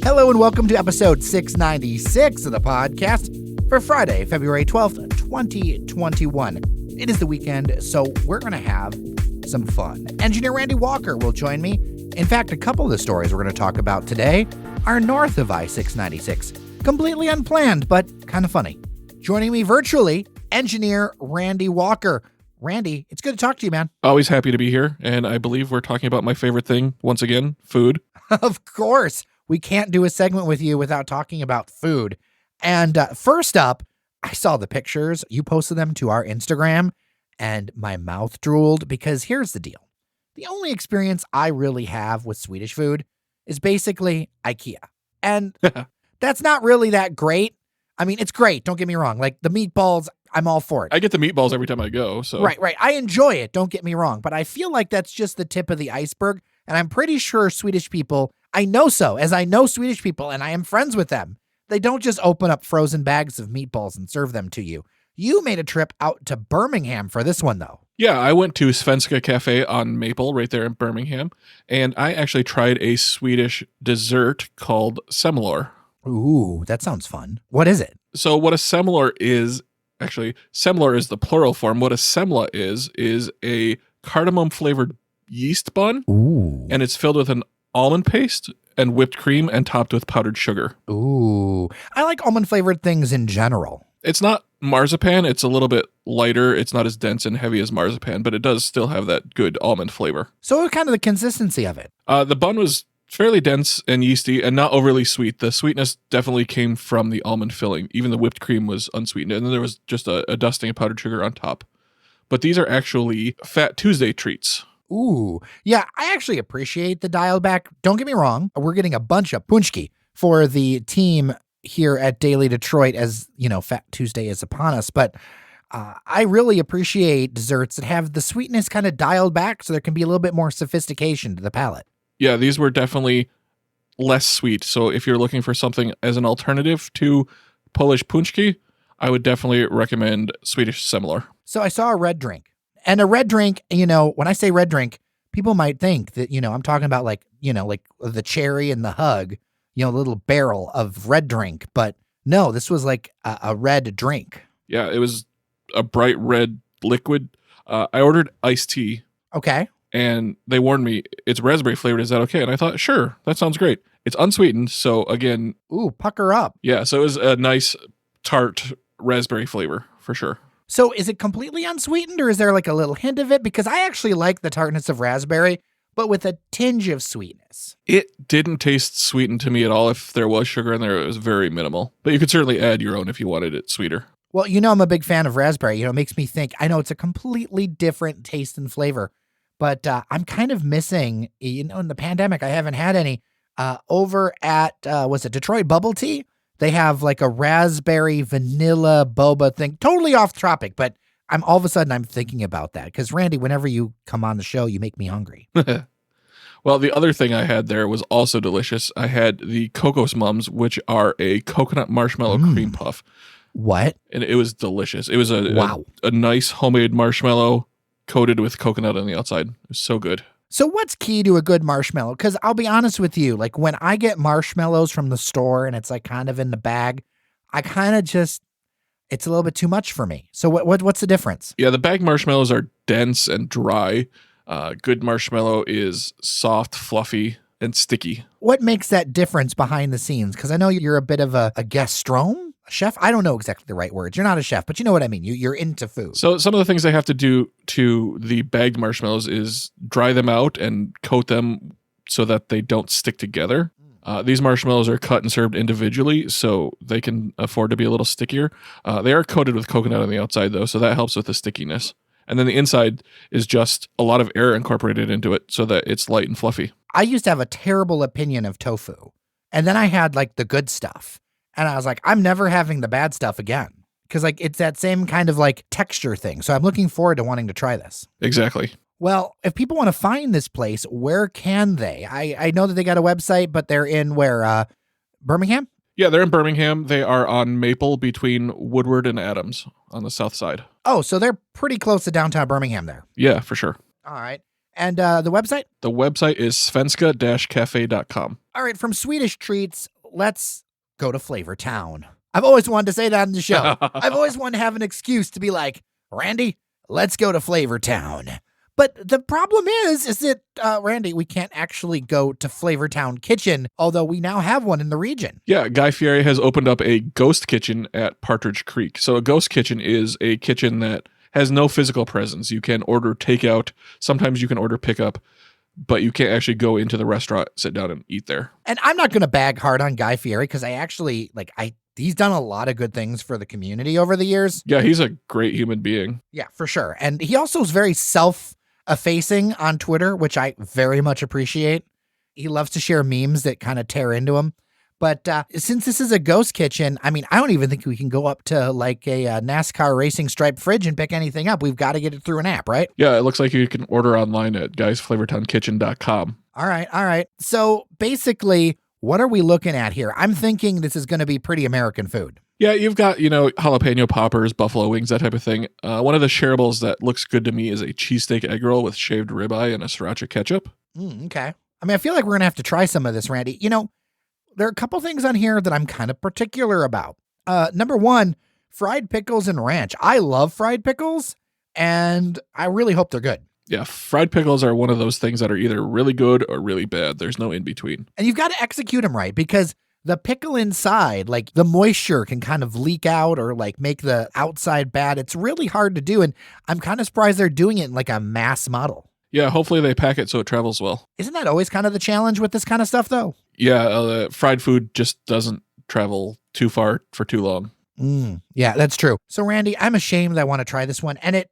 Hello and welcome to episode 696 of the podcast for Friday, February 12th, 2021. It is the weekend, so we're going to have some fun. Engineer Randy Walker will join me. In fact, a couple of the stories we're going to talk about today are north of I-696. Completely unplanned, but kind of funny. Joining me virtually, Engineer Randy Walker. Randy, it's good to talk to you, man. Always happy to be here, and I believe we're talking about my favorite thing, once again, food. Of course. We can't do a segment with you without talking about food. And first up, I saw the pictures. You posted them to our Instagram, and my mouth drooled because here's the deal. The only experience I really have with Swedish food is basically IKEA. And that's not really that great. I mean, it's great. Don't get me wrong. Like the meatballs, I'm all for it. I get the meatballs every time I go. So Right. I enjoy it. Don't get me wrong. But I feel like that's just the tip of the iceberg. And I'm pretty sure Swedish people, I know so, as I know Swedish people and I am friends with them. They don't just open up frozen bags of meatballs and serve them to you. You made a trip out to Birmingham for this one, though. Yeah, I went to Svenska Cafe on Maple right there in Birmingham, and I actually tried a Swedish dessert called semlor. Ooh, that sounds fun. What is it? So what a semlor is, actually, semlor is the plural form. What a semla is a cardamom-flavored yeast bun. Ooh. And it's filled with an almond paste and whipped cream and topped with powdered sugar. Ooh. I like almond-flavored things in general. It's not marzipan. It's a little bit lighter. It's not as dense and heavy as marzipan, but it does still have that good almond flavor. So what kind of the consistency of it? The bun was fairly dense and yeasty and not overly sweet. The sweetness definitely came from the almond filling. Even the whipped cream was unsweetened. And then there was just a dusting of powdered sugar on top. But these are actually Fat Tuesday treats. Ooh. Yeah, I actually appreciate the dial back. Don't get me wrong. We're getting a bunch of punchki for the team here at Daily Detroit as, Fat Tuesday is upon us. But I really appreciate desserts that have the sweetness kind of dialed back so there can be a little bit more sophistication to the palate. Yeah, these were definitely less sweet. So if you're looking for something as an alternative to Polish punchki, I would definitely recommend Swedish semlor. So I saw a red drink. And a red drink, when I say red drink, people might think that, I'm talking about like the cherry and the hug, the little barrel of red drink. But no, this was like a red drink. Yeah, it was a bright red liquid. I ordered iced tea. Okay. And they warned me it's raspberry flavored. Is that okay? And I thought, sure, that sounds great. It's unsweetened. So again. Ooh, pucker up. Yeah, so it was a nice tart raspberry flavor for sure. So is it completely unsweetened or is there like a little hint of it? Because I actually like the tartness of raspberry, but with a tinge of sweetness. It didn't taste sweetened to me at all. If there was sugar in there, it was very minimal. But you could certainly add your own if you wanted it sweeter. Well, I'm a big fan of raspberry. It makes me think, I know it's a completely different taste and flavor, but I'm kind of missing, in the pandemic, I haven't had any. Over at, was it Detroit Bubble Tea? They have like a raspberry vanilla boba thing, totally off topic, but all of a sudden I'm thinking about that because Randy, whenever you come on the show, you make me hungry. Well, the other thing I had there was also delicious. I had the Kokos Mums, which are a coconut marshmallow cream puff. What? And it was delicious. It was a nice homemade marshmallow coated with coconut on the outside. It was so good. So what's key to a good marshmallow? Because I'll be honest with you, like when I get marshmallows from the store and it's like kind of in the bag, I kind of just, it's a little bit too much for me. So what's the difference? Yeah, the bag marshmallows are dense and dry. Good marshmallow is soft, fluffy, and sticky. What makes that difference behind the scenes? Because I know you're a bit of a gastron. Chef? I don't know exactly the right words. You're not a chef, but you know what I mean. You're into food. So some of the things they have to do to the bagged marshmallows is dry them out and coat them so that they don't stick together. These marshmallows are cut and served individually, so they can afford to be a little stickier. They are coated with coconut on the outside, though, so that helps with the stickiness. And then the inside is just a lot of air incorporated into it so that it's light and fluffy. I used to have a terrible opinion of tofu, and then I had like the good stuff. And I was like, I'm never having the bad stuff again. Because like it's that same kind of like texture thing. So I'm looking forward to wanting to try this. Exactly. Well, if people want to find this place, where can they? I know that they got a website, but they're in where? Birmingham? Yeah, they're in Birmingham. They are on Maple between Woodward and Adams on the south side. Oh, so they're pretty close to downtown Birmingham there. Yeah, for sure. All right. And the website? The website is svenska-cafe.com. All right, from Swedish treats, let's go to Flavortown. I've always wanted to say that on the show. I've always wanted to have an excuse to be like, Randy, let's go to Flavortown. But the problem is that, Randy, we can't actually go to Flavortown Kitchen, although we now have one in the region. Yeah, Guy Fieri has opened up a ghost kitchen at Partridge Creek. So a ghost kitchen is a kitchen that has no physical presence. You can order takeout. Sometimes you can order pickup, but you can't actually go into the restaurant, sit down, and eat there. And I'm not going to bag hard on Guy Fieri because I actually, he's done a lot of good things for the community over the years. Yeah, he's a great human being. Yeah, for sure. And he also is very self-effacing on Twitter, which I very much appreciate. He loves to share memes that kind of tear into him. But since this is a ghost kitchen, I mean, I don't even think we can go up to like a NASCAR racing stripe fridge and pick anything up. We've got to get it through an app, right? Yeah, it looks like you can order online at guysflavortownkitchen.com. All right. So basically, what are we looking at here? I'm thinking this is going to be pretty American food. Yeah, you've got, jalapeno poppers, buffalo wings, that type of thing. One of the shareables that looks good to me is a cheesesteak egg roll with shaved ribeye and a sriracha ketchup. Okay. I mean, I feel like we're going to have to try some of this, Randy. There are a couple things on here that I'm kind of particular about. Number one, fried pickles and ranch. I love fried pickles, and I really hope they're good. Yeah, fried pickles are one of those things that are either really good or really bad. There's no in between. And you've got to execute them right because the pickle inside, like the moisture can kind of leak out or like make the outside bad. It's really hard to do, and I'm kind of surprised they're doing it in like a mass model. Yeah, hopefully they pack it so it travels well. Isn't that always kind of the challenge with this kind of stuff, though? Yeah, fried food just doesn't travel too far for too long. Yeah, that's true. So, Randy, I'm ashamed I want to try this one. And it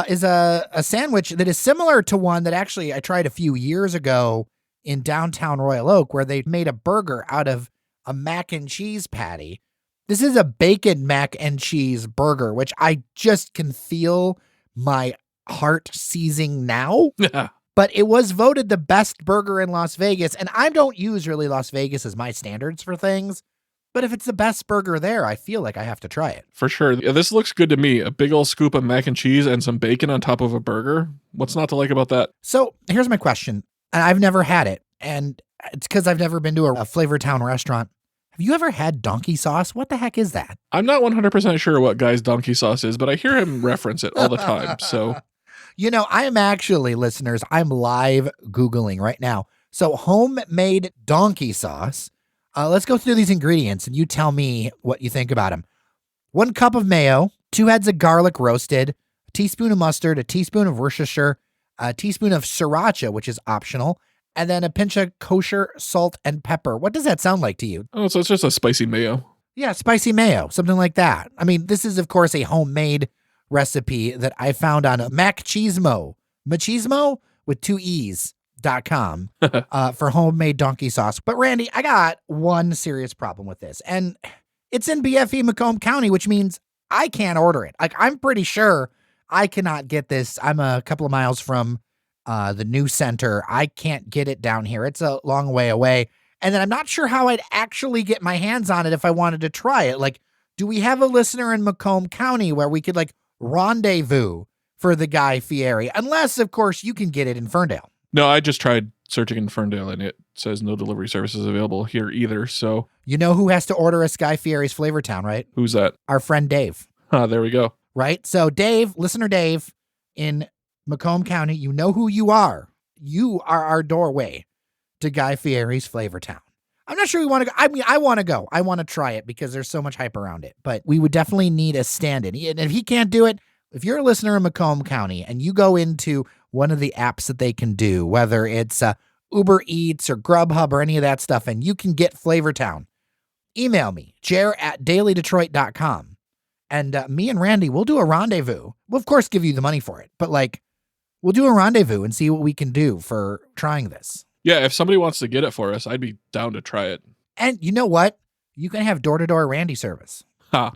is a sandwich that is similar to one that actually I tried a few years ago in downtown Royal Oak, where they made a burger out of a mac and cheese patty. This is a bacon mac and cheese burger, which I just can feel my heart seizing now. But it was voted the best burger in Las Vegas. And I don't use really Las Vegas as my standards for things. But if it's the best burger there, I feel like I have to try it. For sure. Yeah, this looks good to me. A big old scoop of mac and cheese and some bacon on top of a burger. What's not to like about that? So here's my question. And I've never had it. And it's because I've never been to a Flavortown restaurant. Have you ever had donkey sauce? What the heck is that? I'm not 100% sure what Guy's donkey sauce is, but I hear him reference it all the time. So, I am actually, listeners, I'm live Googling right now. So homemade donkey sauce. Let's go through these ingredients and you tell me what you think about them. 1 cup of mayo, 2 heads of garlic roasted, a teaspoon of mustard, a teaspoon of Worcestershire, a teaspoon of sriracha, which is optional, and then a pinch of kosher salt and pepper. What does that sound like to you? Oh, so it's just a spicy mayo. Yeah, spicy mayo, something like that. I mean, this is, of course, a homemade recipe that I found on Machismo with 2 E's.com for homemade donkey sauce. But Randy, I got one serious problem with this, and it's in BFE Macomb County, which means I can't order it. Like, I'm pretty sure I cannot get this. I'm a couple of miles from the new center. I can't get it down here. It's a long way away. And then I'm not sure how I'd actually get my hands on it if I wanted to try it. Like, do we have a listener in Macomb County where we could like rendezvous for the Guy Fieri? Unless, of course, you can get it in Ferndale. No, I just tried searching in Ferndale and it says no delivery services available here either. So, you know who has to order us Guy Fieri's Flavortown, right? Who's that? Our friend Dave. There we go. Right? So Dave, listener Dave in Macomb County, you know who you are. You are our doorway to Guy Fieri's Flavortown. I'm not sure we want to go. I mean, I want to go. I want to try it because there's so much hype around it. But we would definitely need a stand-in. And if he can't do it, if you're a listener in Macomb County and you go into one of the apps that they can do, whether it's Uber Eats or Grubhub or any of that stuff, and you can get Flavortown, email me, jer@dailydetroit.com. And me and Randy, we'll do a rendezvous. We'll, of course, give you the money for it. But, we'll do a rendezvous and see what we can do for trying this. Yeah, if somebody wants to get it for us, I'd be down to try it. And you know what? You can have door-to-door Randy service.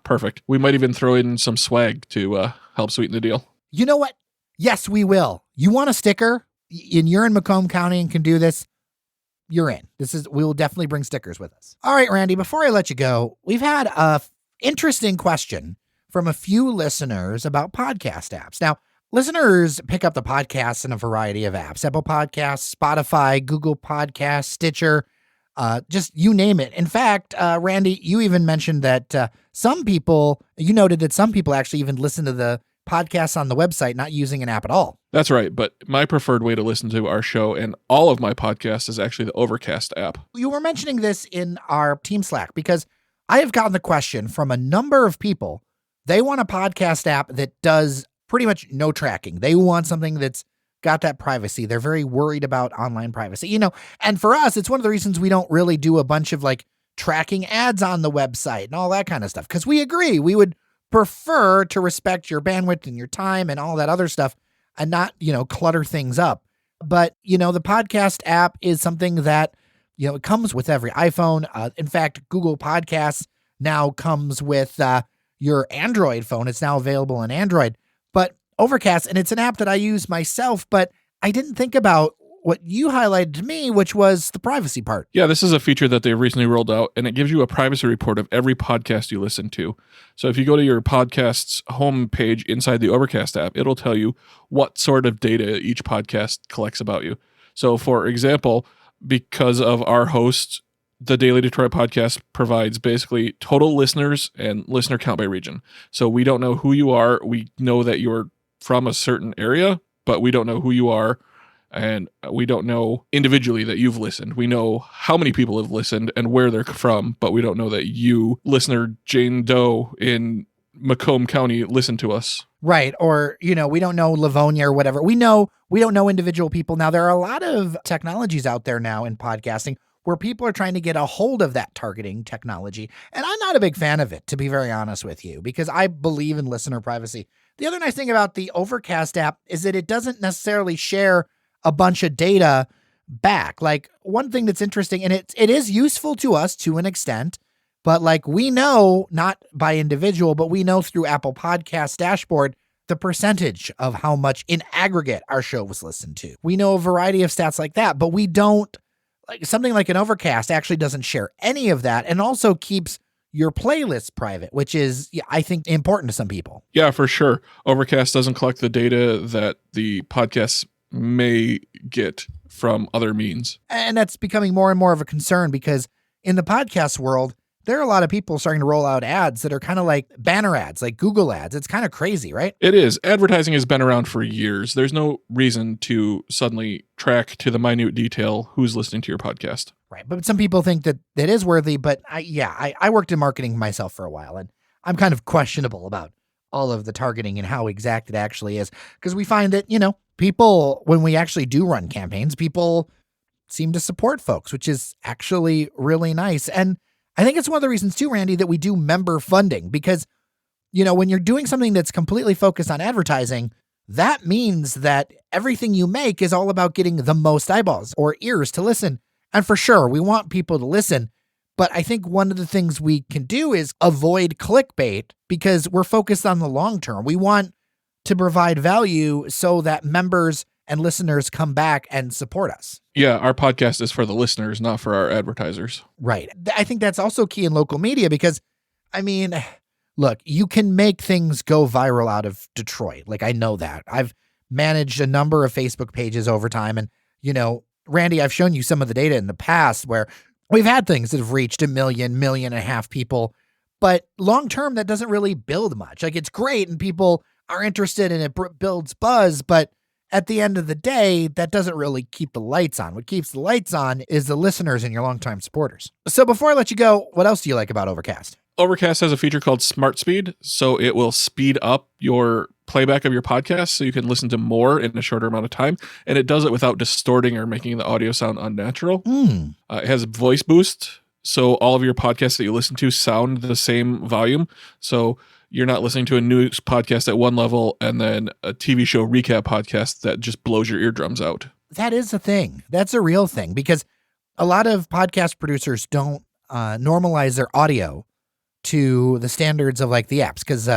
Perfect. We might even throw in some swag to help sweeten the deal. You know what? Yes, we will. You want a sticker? And you're in Macomb County and can do this? You're in. We will definitely bring stickers with us. All right, Randy, before I let you go, we've had a interesting question from a few listeners about podcast apps. Now, listeners pick up the podcast in a variety of apps: Apple Podcasts, Spotify, Google Podcasts, Stitcher, just you name it. In fact, Randy, you even mentioned that you noted that some people actually even listen to the podcasts on the website, not using an app at all. That's right, but my preferred way to listen to our show and all of my podcasts is actually the Overcast app. You were mentioning this in our team Slack because I have gotten the question from a number of people. They want a podcast app that does pretty much no tracking. They want something that's got that privacy. They're very worried about online privacy, and for us, it's one of the reasons we don't really do a bunch of like tracking ads on the website and all that kind of stuff. Cause we agree, we would prefer to respect your bandwidth and your time and all that other stuff and not, clutter things up. But, the podcast app is something that, it comes with every iPhone. In fact, Google Podcasts now comes with your Android phone. It's now available on Android. But Overcast, and it's an app that I use myself, but I didn't think about what you highlighted to me, which was the privacy part. Yeah, this is a feature that they recently rolled out, and it gives you a privacy report of every podcast you listen to. So if you go to your podcast's homepage inside the Overcast app, it'll tell you what sort of data each podcast collects about you. So for example, because of our host, the Daily Detroit Podcast provides basically total listeners and listener count by region. So we don't know who you are. We know that you're from a certain area, but we don't know who you are. And we don't know individually that you've listened. We know how many people have listened and where they're from, but we don't know that you, listener Jane Doe in Macomb County, listened to us. Right. Or, we don't know Livonia or whatever. We don't know individual people. Now, there are a lot of technologies out there now in podcasting where people are trying to get a hold of that targeting technology. And I'm not a big fan of it, to be very honest with you, because I believe in listener privacy. The other nice thing about the Overcast app is that it doesn't necessarily share a bunch of data back. Like, one thing that's interesting, and it is useful to us to an extent, but like we know, not by individual, but we know through Apple Podcast dashboard, the percentage of how much in aggregate our show was listened to. We know a variety of stats like that, but we don't, like something like an Overcast actually doesn't share any of that, and also keeps your playlist private, which is, I think, important to some people. Yeah, for sure. Overcast doesn't collect the data that the podcasts may get from other means. And that's becoming more and more of a concern because in the podcast world, there are a lot of people starting to roll out ads that are kind of like banner ads, like Google ads. It's kind of crazy, right? It is. Advertising has been around for years. There's no reason to suddenly track to the minute detail who's listening to your podcast. Right. But some people think that it is worthy. But I worked in marketing myself for a while, and I'm kind of questionable about all of the targeting and how exact it actually is. Because we find that, people, when we actually do run campaigns, people seem to support folks, which is actually really nice. And I think it's one of the reasons too, Randy, that we do member funding, because, when you're doing something that's completely focused on advertising, that means that everything you make is all about getting the most eyeballs or ears to listen. And for sure, we want people to listen. But I think one of the things we can do is avoid clickbait because we're focused on the long term. We want to provide value so that members and listeners come back and support us. Yeah, our podcast is for the listeners, not for our advertisers. Right. I think that's also key in local media because, look, you can make things go viral out of Detroit. Like, I know that. I've managed a number of Facebook pages over time. And, Randy, I've shown you some of the data in the past where we've had things that have reached 1 million, 1.5 million people. But long term, that doesn't really build much. Like, it's great and people are interested and it builds buzz, but at the end of the day, that doesn't really keep the lights on. What keeps the lights on is the listeners and your longtime supporters. So before I let you go, what else do you like about Overcast? Overcast has a feature called Smart Speed, so it will speed up your playback of your podcast so you can listen to more in a shorter amount of time, and it does it without distorting or making the audio sound unnatural. It has voice boost, so all of your podcasts that you listen to sound the same volume, so you're not listening to a news podcast at one level and then a TV show recap podcast that just blows your eardrums out. That is a thing. That's a real thing because a lot of podcast producers don't normalize their audio to the standards of like the apps because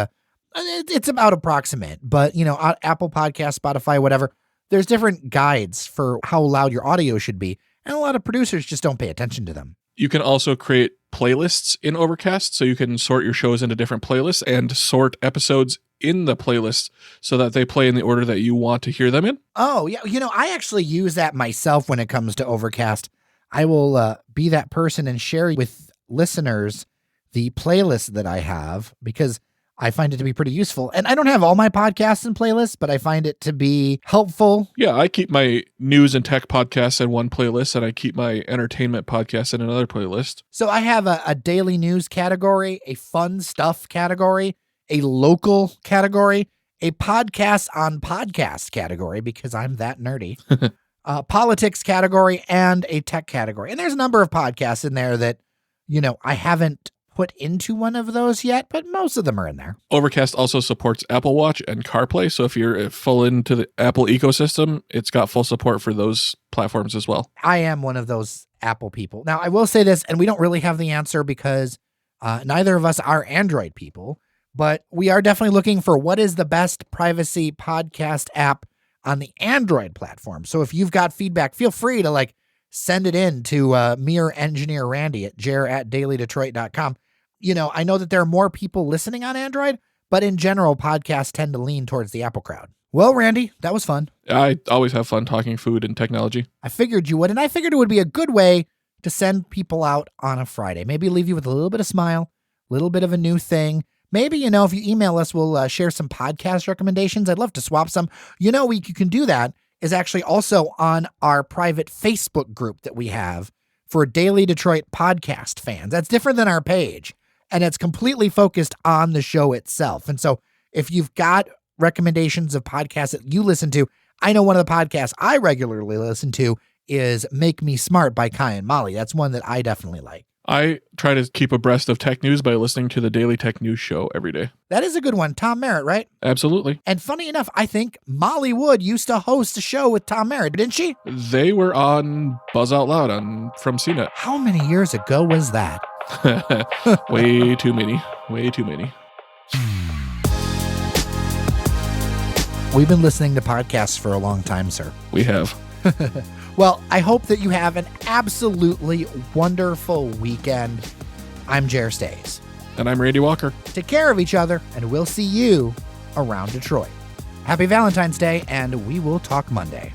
it's about approximate. But, Apple Podcasts, Spotify, whatever, there's different guides for how loud your audio should be. And a lot of producers just don't pay attention to them. You can also create playlists in Overcast, so you can sort your shows into different playlists and sort episodes in the playlist so that they play in the order that you want to hear them in. Oh, yeah. I actually use that myself when it comes to Overcast. I will be that person and share with listeners the playlist that I have because I find it to be pretty useful. And I don't have all my podcasts in playlists, but I find it to be helpful. Yeah, I keep my news and tech podcasts in one playlist, and I keep my entertainment podcasts in another playlist. So I have a daily news category, a fun stuff category, a local category, a podcast on podcast category, because I'm that nerdy, politics category, and a tech category. And there's a number of podcasts in there that, I haven't put into one of those yet, but most of them are in there. Overcast also supports Apple Watch and CarPlay, so if you're full into the Apple ecosystem, it's got full support for those platforms as well. I am one of those Apple people. Now, I will say this, and we don't really have the answer because neither of us are Android people, but we are definitely looking for what is the best privacy podcast app on the Android platform. So if you've got feedback, feel free to send it in to me or Engineer Randy at jer@dailydetroit.com. I know that there are more people listening on Android, but in general, podcasts tend to lean towards the Apple crowd. Well, Randy, that was fun. I always have fun talking food and technology. I figured you would, and I figured it would be a good way to send people out on a Friday. Maybe leave you with a little bit of smile, a little bit of a new thing. Maybe, if you email us, we'll share some podcast recommendations. I'd love to swap some. You can do that is actually also on our private Facebook group that we have for Daily Detroit podcast fans. That's different than our page. And it's completely focused on the show itself. And so if you've got recommendations of podcasts that you listen to, I know one of the podcasts I regularly listen to is Make Me Smart by Kai and Molly. That's one that I definitely like. I try to keep abreast of tech news by listening to the Daily Tech News Show every day. That is a good one. Tom Merritt, right? Absolutely. And funny enough, I think Molly Wood used to host a show with Tom Merritt, didn't she? They were on Buzz Out Loud from CNET. How many years ago was that? Way too many. Way too many. We've been listening to podcasts for a long time, sir. We have. Well, I hope that you have an absolutely wonderful weekend. I'm Jer Stays. And I'm Randy Walker. Take care of each other, and we'll see you around Detroit. Happy Valentine's Day, and we will talk Monday.